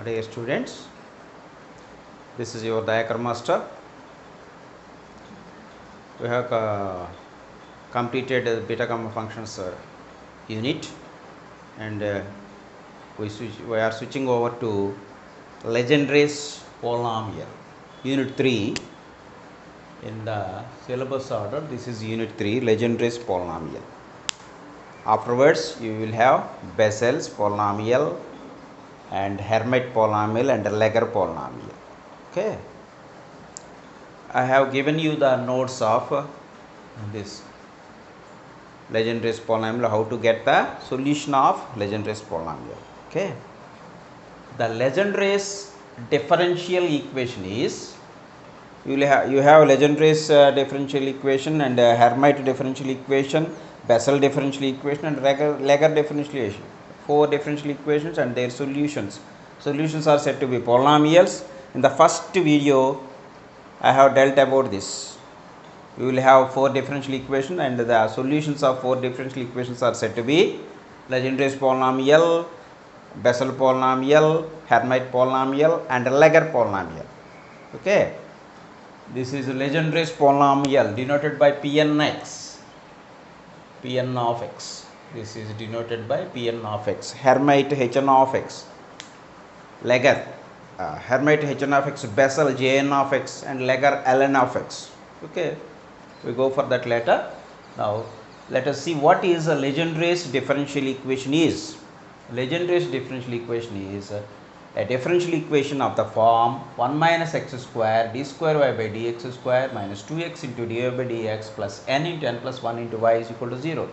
Dear students, this is your diagram master. We have completed the beta gamma functions unit, and we are switching over to Legendre's polynomial, unit 3 in the syllabus order. This is unit 3, Legendre's polynomial. Afterwards, you will have Bessel's polynomial and Hermite polynomial and Laguerre polynomial. Okay, I have given you the notes of this Legendre's polynomial, how to get the solution of Legendre's polynomial. Okay, the Legendre's differential equation is, you have Legendre's differential equation and Hermite differential equation, Bessel differential equation and Laguerre differential equation. 4 differential equations and their solutions. Solutions are said to be polynomials. In the first video, I have dealt about this. We will have 4 differential equations and the solutions of 4 differential equations are said to be Legendre's polynomial, Bessel polynomial, Hermite polynomial and Laguerre polynomial. Okay, this is Legendre's polynomial denoted by Pnx, Pn of x. This is denoted by Pn of x. Hermite Hn of x, Laguerre Hermite Hn of x, Bessel Jn of x and Laguerre Ln of x. Okay, we go for that later. Now let us see what is a Legendre's differential equation is. Legendre's differential equation is a differential equation of the form 1 minus x square d square y by dx square minus 2x into dy by dx plus n into n plus 1 into y is equal to 0.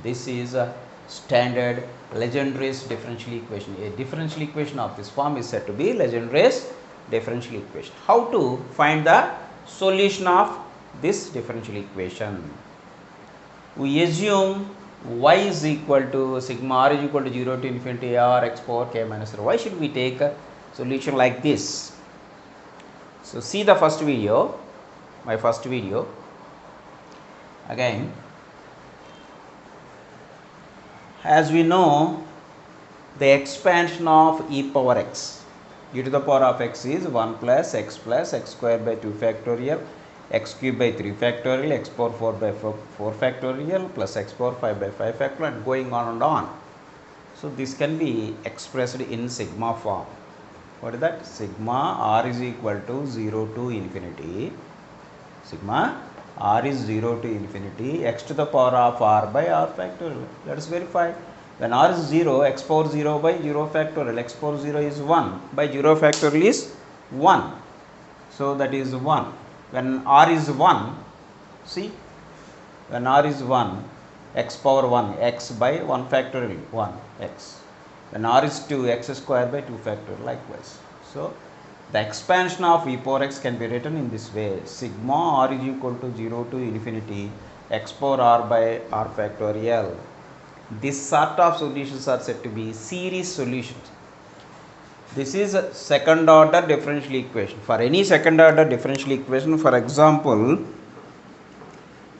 This is a standard Legendre's differential equation. A differential equation of this form is said to be Legendre's differential equation. How to find the solution of this differential equation? We assume y is equal to sigma r is equal to 0 to infinity r x power k minus r. Why should we take a solution like this? So see the first video, my first video. Again, as we know, the expansion of e power x, e to the power of x is 1 plus x square by 2 factorial, x cube by 3 factorial, x power 4 by 4 factorial plus x power 5 by 5 factorial and going on and on. So this can be expressed in sigma form. What is that? Sigma r is equal to 0 to infinity. Sigma r is 0 to infinity, x to the power of r by r factorial. Let us verify. When r is 0, x power 0 by 0 factorial, x power 0 is 1 by 0 factorial is 1. So that is 1. When r is 1, see, when r is 1, x power 1, x by 1 factorial, 1 x. When r is 2, x square by 2 factorial, likewise. So the expansion of e power x can be written in this way: sigma r is equal to 0 to infinity x power r by r factorial. This sort of solutions are said to be series solutions. This is a second order differential equation. For any second order differential equation, for example,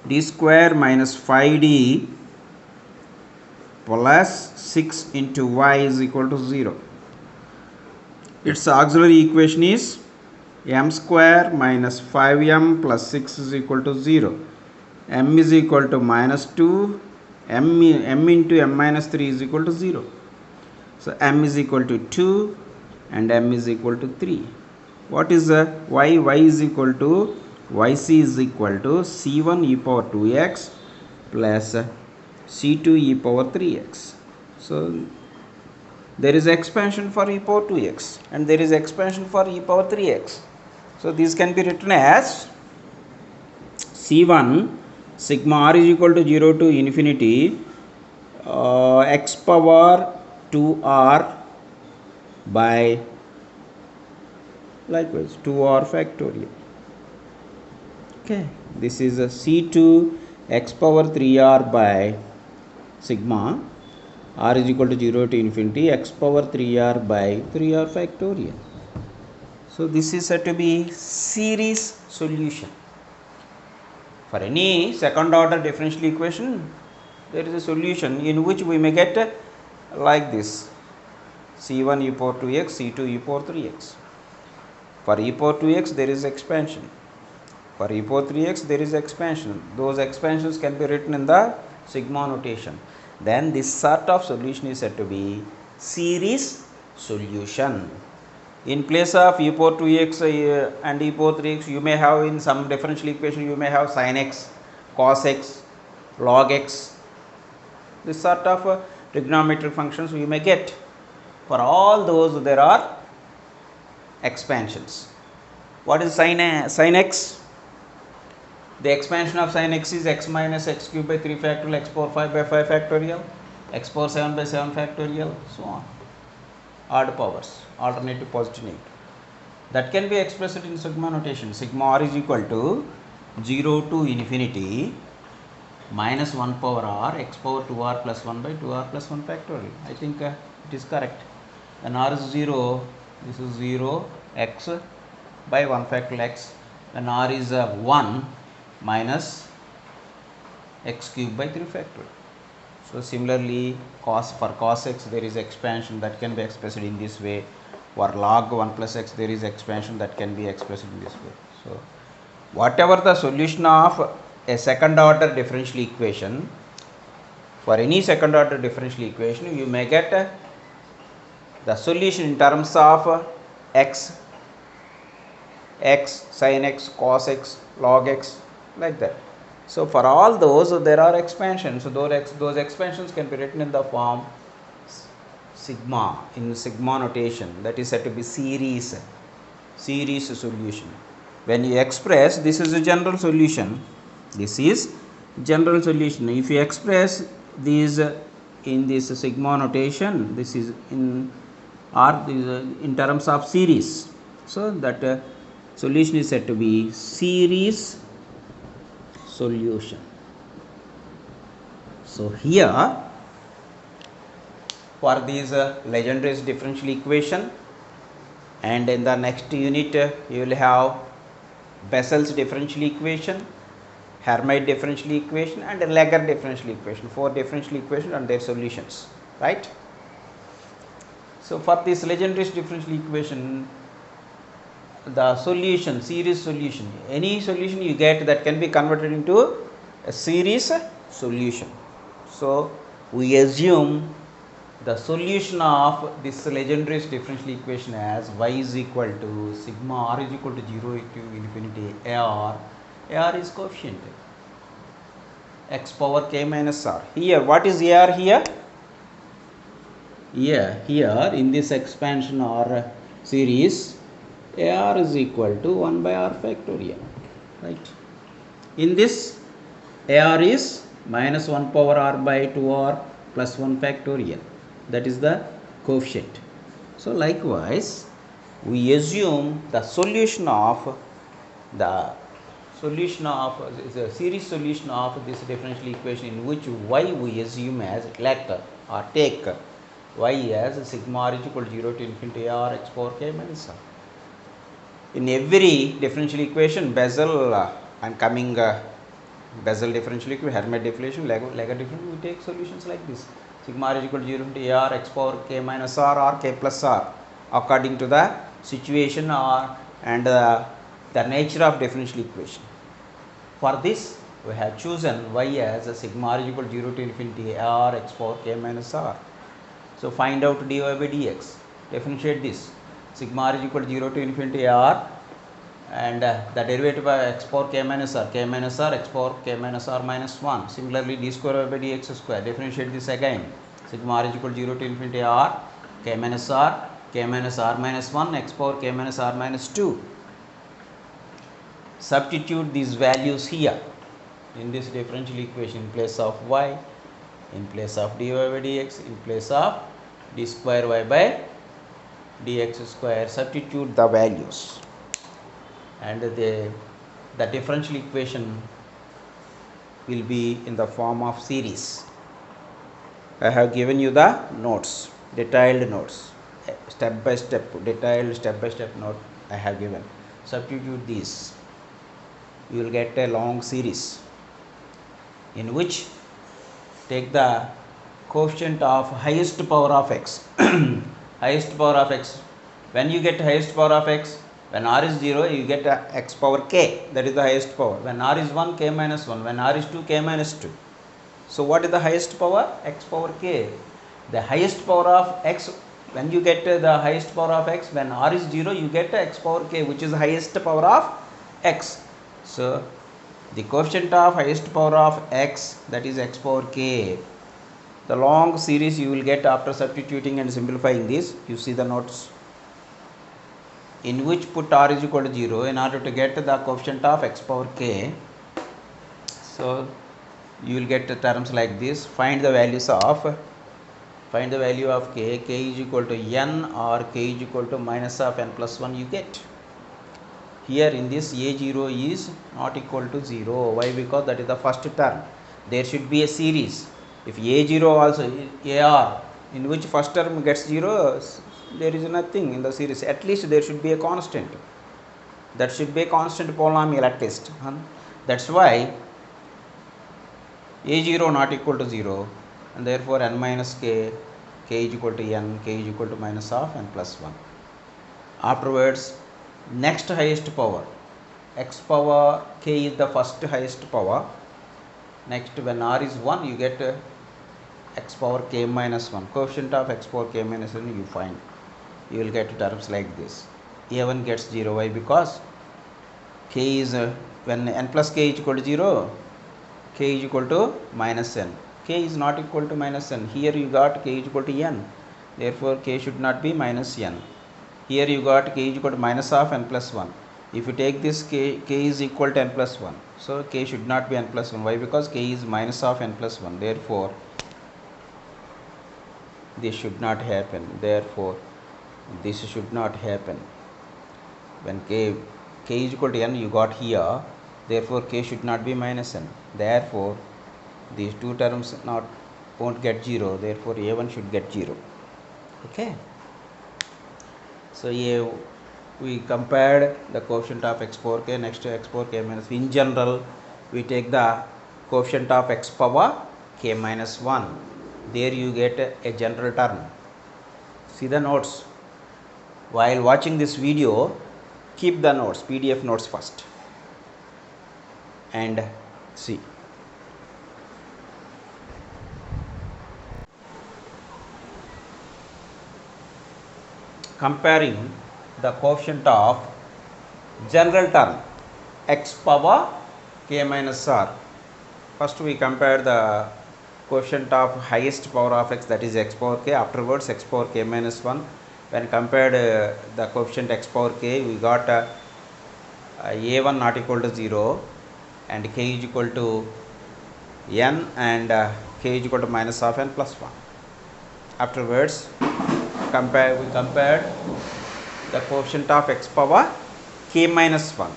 d square minus 5d plus 6 into y is equal to 0. Its auxiliary equation is m square minus 5m plus 6 is equal to 0. M is equal to minus 2, m into m minus 3 is equal to 0. So m is equal to 2 and m is equal to 3. What is y? Y is equal to, yc is equal to c1 e power 2x plus c2 e power 3x. So there is expansion for e power 2x and there is expansion for e power 3x. So these can be written as c1 sigma r is equal to 0 to infinity x power 2r by likewise 2r factorial. Okay, this is a c2 x power 3r by sigma r is equal to 0 to infinity x power 3r by 3r factorial. So this is said to be series solution. For any second order differential equation, there is a solution in which we may get like this: C1 e power 2x, C2 e power 3x. For e power 2x there is expansion. For e power 3x there is expansion. Those expansions can be written in the sigma notation. Then this sort of solution is said to be series solution. In place of e power 2x and e power 3x, you may have in some differential equation, you may have sin x, cos x, log x. This sort of trigonometric functions you may get. For all those there are expansions. What is sin x? The expansion of sin x is x minus x cube by 3 factorial, x power 5 by 5 factorial, x power 7 by 7 factorial, so on. Odd powers, alternative, positive, negative. That can be expressed in sigma notation. Sigma r is equal to 0 to infinity minus 1 power r, x power 2r plus 1 by 2r plus 1 factorial. I think it is correct. When r is 0, this is 0 x by 1 factorial x. When r is 1, minus x cube by 3 factorial. So similarly, for cos x there is expansion that can be expressed in this way. For log 1 plus x there is expansion that can be expressed in this way. So whatever the solution of a second order differential equation, for any second order differential equation you may get the solution in terms of x, sin x, cos x, log x, like that. So for all those there are expansions. So those expansions can be written in the form sigma, in sigma notation, that is said to be series solution. When you express, this is a general solution, this is general solution. If you express these in this sigma notation, this is in terms of series, so that solution is said to be series solution. So here for these Legendre's differential equation, and in the next unit you will have Bessel's differential equation, Hermite differential equation and Laguerre differential equation, 4 differential equations and their solutions, right? So for this Legendre's differential equation, the solution, series solution, any solution you get that can be converted into a series solution. So we assume the solution of this Legendre's differential equation as y is equal to sigma r is equal to 0 to infinity ar. Ar is coefficient, x power k minus r. Here what is ar here? Here in this expansion or series, ar is equal to 1 by r factorial, right? In this, ar is minus 1 power r by 2r plus 1 factorial, that is the coefficient. So likewise, we assume the solution of the series solution of this differential equation, in which y we assume as or take y as sigma r is equal to 0 to infinity r x power k minus r. In every differential equation, Bessel, I am coming Bessel differential equation, Hermite differential, Laguerre differential, we take solutions like this. Sigma r is equal to 0 to r x power k minus r or k plus r, according to the situation and the nature of differential equation. For this, we have chosen y as a sigma r is equal to 0 to infinity r x power k minus r. So find out dy by dx, differentiate this. Sigma r is equal to 0 to infinity r, and the derivative by x power k minus r, x power k minus r minus 1. Similarly, d square by dx square, differentiate this again. Sigma r is equal to 0 to infinity r, k minus r minus 1, x power k minus r minus 2. Substitute these values here in this differential equation in place of y, in place of dy by dx, in place of d square y by dx square. Substitute the values, and the differential equation will be in the form of series. I have given you the notes, detailed notes, step by step, detailed step by step note I have given. Substitute these, you will get a long series in which take the coefficient of highest power of x highest power of x. When you get highest power of x, when r is 0, you get x power k, that is the highest power. When r is 1, k minus 1. When r is 2, k minus 2. So what is the highest power? X power k. The highest power of x, when you get the highest power of x, when r is 0, you get x power k, which is the highest power of x. So the coefficient of highest power of x, that is x power k. The long series you will get after substituting and simplifying this. You see the notes, in which put r is equal to 0 in order to get the coefficient of x power k. So you will get terms like this. Find the value of k is equal to n or k is equal to minus of n plus 1 you get. Here in this a0 is not equal to 0. Why? Because that is the first term. There should be a series. If a0 also ar, in which first term gets 0, there is nothing in the series. At least there should be a constant. That should be a constant polynomial at least. That's why a0 not equal to 0, and therefore n minus k is equal to n, k is equal to minus of n plus 1. Afterwards, next highest power, x power k is the first highest power. Next, when r is 1, you get x power k minus 1. Coefficient of x power k minus 1 you find. You will get terms like this. a1 gets 0. Why? Because k is, when n plus k is equal to 0, k is equal to minus n. K is not equal to minus n. Here you got k is equal to n. Therefore, k should not be minus n. Here you got k is equal to minus of n plus 1. If you take this, k is equal to n plus 1. So, k should not be n plus 1. Why? Because k is minus of n plus 1. Therefore, this should not happen. Therefore, this should not happen. When k is equal to n, you got here. Therefore, k should not be minus n. Therefore, these two terms won't get 0. Therefore, a1 should get 0. Okay. So, we compared the coefficient of x power k. Next to x power k minus. In general, we take the coefficient of x power k minus 1. There you get a general term. See the notes. While watching this video, keep the notes, PDF notes first, and see. Comparing the coefficient of general term x power k minus r. First we compare the coefficient of highest power of x, that is x power k. Afterwards x power k minus 1. When compared the coefficient x power k, we got a1 not equal to 0 and k is equal to n and k is equal to minus of n plus 1. Afterwards, we compared the coefficient of x power k minus 1.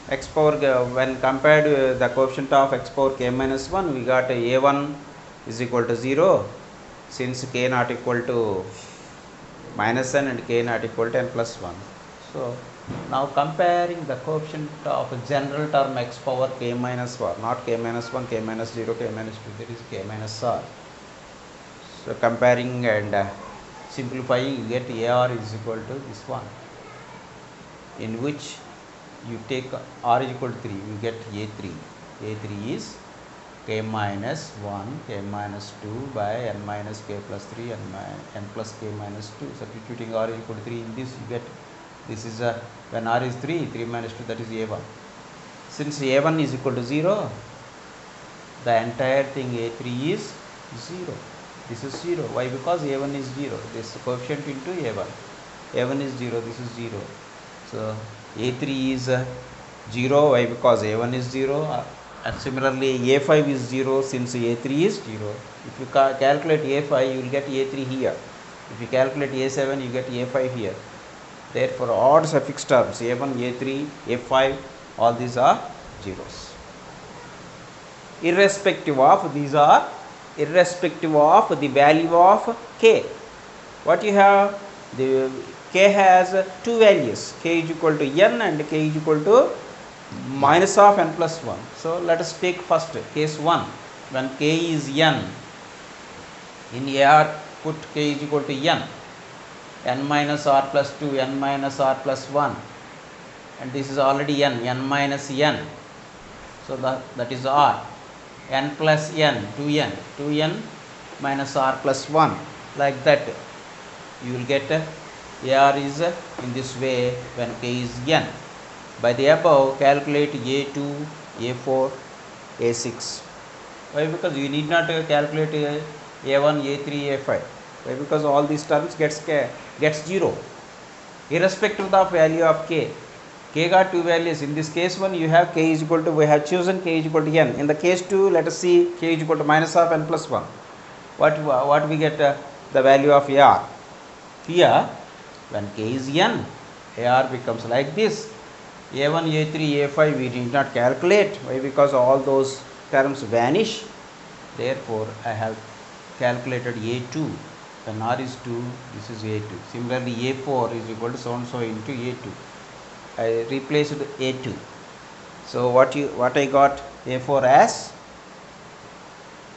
X power, when compared the coefficient of x power k minus 1, we got a1 is equal to 0, since k not equal to minus n and k not equal to n plus 1. So, now comparing the coefficient of general term x power k minus 1, not k minus 1, k minus 0, k minus 2, there is k minus r. So, comparing and simplifying, you get ar is equal to this one, in which you take r is equal to 3, you get a3. a3 is k minus 1, k minus 2 by n minus k plus 3 and n plus k minus 2. Substituting r is equal to 3 in this, you get, this is when r is 3, 3 minus 2, that is a1. Since a1 is equal to 0, the entire thing a3 is 0. This is 0. Why? Because a1 is 0. This coefficient into a1. a1 is 0, this is 0. So, a3 is 0. Why? Because a1 is 0. And similarly, a5 is 0, since a3 is 0. If you calculate a5, you will get a3 here. If you calculate a7, you get a5 here. Therefore, odd suffix terms a1, a3, a5, all these are zeros. Irrespective of, these are irrespective of the value of k. What you have? The k has two values, k is equal to n and k is equal to minus of n plus 1. So, let us take first case 1. When k is n, in AR put k is equal to n minus r plus 2, n minus r plus 1, and this is already n minus n, so that is r, n plus n, 2n minus r plus 1, like that you will get ar is in this way when k is n. By the above, calculate a2, a4, a6. Why? Because you need not calculate a1, a3, a5. Why? Because all these terms gets 0 irrespective of value of k. K got two values. In this case one, you have k is equal to, we have chosen k is equal to n. In the case 2, let us see k is equal to minus of n plus 1. What we get the value of ar? Here, when k is n, ar becomes like this. a1, a3, a5 we did not calculate. Why? Because all those terms vanish. Therefore, I have calculated a2. When r is 2, this is a2. Similarly, a4 is equal to so and so into a2. I replaced a2. So what I got a4 as,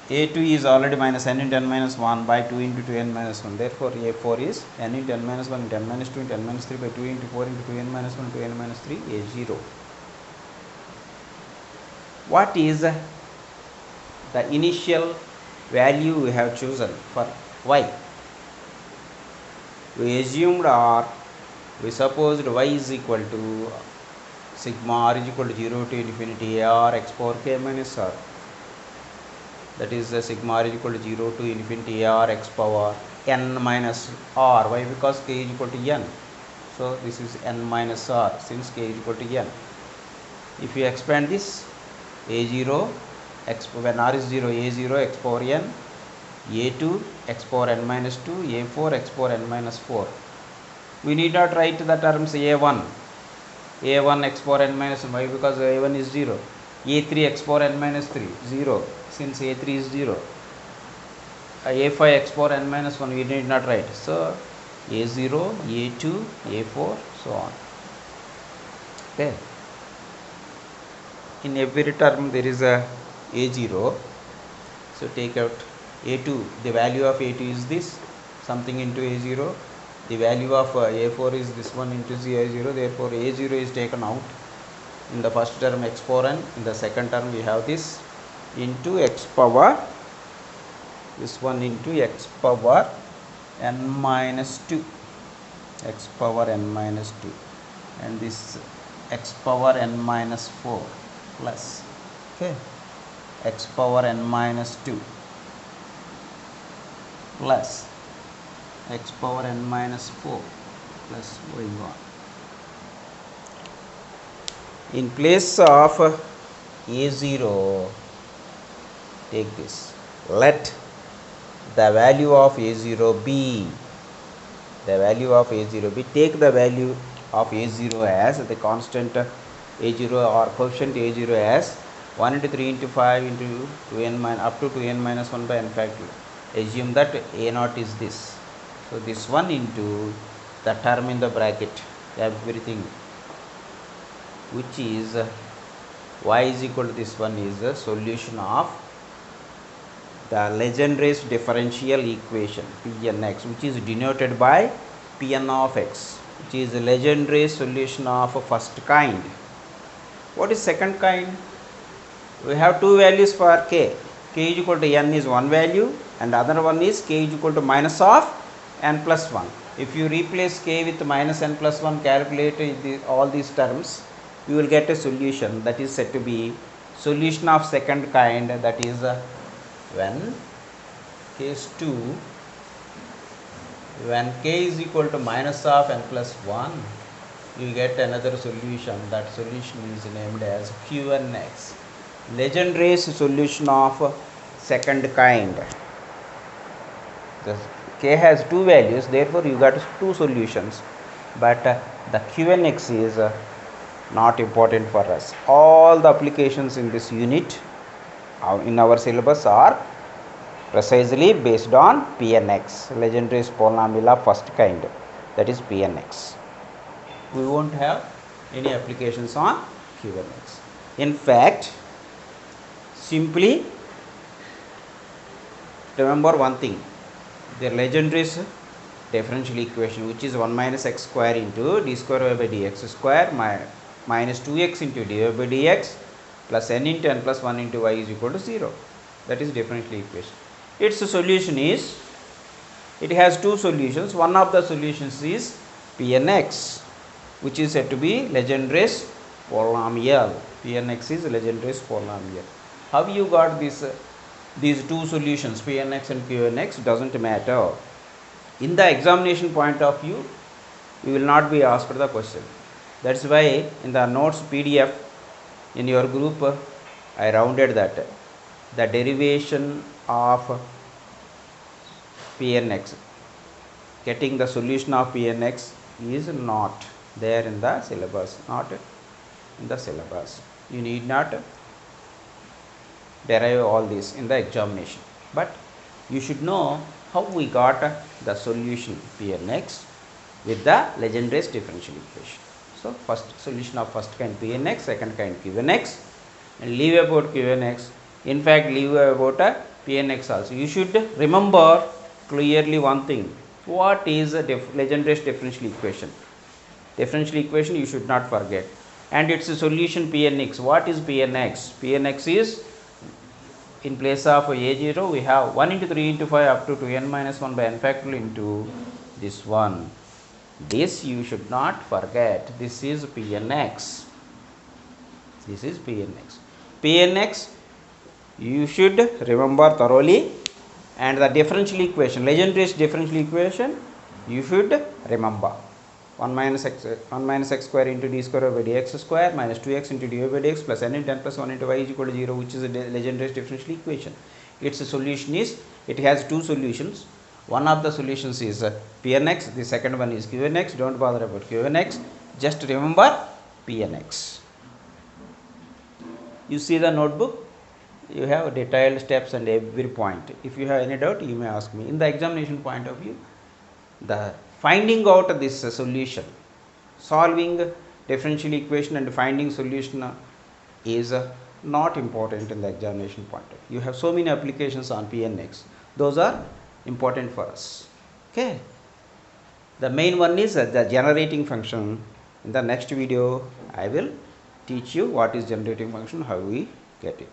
a2 is already minus n into n minus 1 by 2 into 2n minus 1. Therefore, a4 is n into n minus 1 into n minus 2 into n minus 3 by 2 into 4 into 2n minus 1 into n minus 3, a0. What is the initial value we have chosen for y? We assumed r, we supposed y is equal to sigma r is equal to 0 to infinity ar x power k minus r. That is sigma r is equal to 0 to infinity ar x power n minus r. Why? Because k is equal to n. So this is n minus r since k is equal to n. If you expand this, a0 x, when r is 0, a0 x power n, a2 x power n minus 2, a4 x power n minus 4. We need not write the terms a1 x power n minus 1. Why? Because a1 is 0. a3 x power n minus 3, 0, since a3 is 0. a5 x power n minus 1 we need not write. So a0, a2, a4, so on. Okay. In every term there is a a0. So take out a2. The value of a2 is this, something into a0. The value of a4 is this one into a0. Therefore, a0 is taken out. In the first term x power n. In the second term we have this into x power, this one into x power n minus 2, x power n minus 2, and this x power n minus 4 plus, okay, x power n minus 2 plus x power n minus 4 plus going on. In place of a0, take this. Let the value of a0 be, the value of a0 be, take the value of a0 as the constant a0 or coefficient a0 as 1 into 3 into 5 into 2n minus up to 2n minus 1 by n factorial. Assume that a0 is this. So this one into the term in the bracket, everything, which is y is equal to this one is the solution of the Legendre's differential equation Pnx, which is denoted by Pn of x, which is the Legendre's solution of first kind. What is second kind? We have two values for k. K is equal to n is one value, and other one is k is equal to minus of n plus 1. If you replace k with minus n plus 1, calculate all these terms, you will get a solution that is said to be solution of second kind. That is when case 2, when k is equal to minus of n plus 1, you get another solution. That solution is named as Qnx, Legendre's solution of second kind. The k has two values, therefore you got two solutions, but the Qnx is not important for us. All the applications in this unit in our syllabus are precisely based on Pnx, Legendre's polynomial of first kind, that is Pnx. We won't have any applications on Qnx. In fact, simply remember one thing, the Legendre's differential equation, which is 1 minus x square into d square y by dx square minus 2x into dy by dx plus n into n plus 1 into y is equal to 0. That is differential equation. Its solution is, it has two solutions. One of the solutions is Pnx, which is said to be Legendre's polynomial. Pnx is Legendre's polynomial. How you got this? These two solutions, Pnx and Qnx, doesn't matter. In the examination point of view, you will not be asked the question. That's why in the notes PDF in your group, I rounded that the derivation of Pnx, getting the solution of Pnx is not there in the syllabus, not in the syllabus. You need not derive all this in the examination, but you should know how we got the solution Pnx with the Legendre's differential equation. So first solution of first kind Pnx, second kind Qnx, and leave about Qnx. In fact, leave about Pnx also. You should remember clearly one thing. What is a Legendre's differential equation? Differential equation you should not forget. And its solution Pnx. What is Pnx? Pnx is, in place of a0 we have 1 into 3 into 5 up to 2n minus 1 by n factorial into this one. This you should not forget. This is Pnx. This is Pnx. Pnx you should remember thoroughly, and the differential equation, Legendre's differential equation, you should remember 1 minus x square into d square by dx square minus 2x into dy by dx plus n into n plus 1 into y is equal to 0, which is a Legendre's differential equation. Its solution is, it has two solutions. One of the solutions is Pnx, the second one is Qnx. Don't bother about Qnx, just remember Pnx. You see the notebook, you have detailed steps and every point. If you have any doubt, you may ask me. In the examination point of view, the finding out this solution, solving differential equation and finding solution is not important in the examination point of view. You have so many applications on Pnx. Those are important for us. Okay. The main one is the generating function. In the next video, I will teach you what is generating function, how we get it.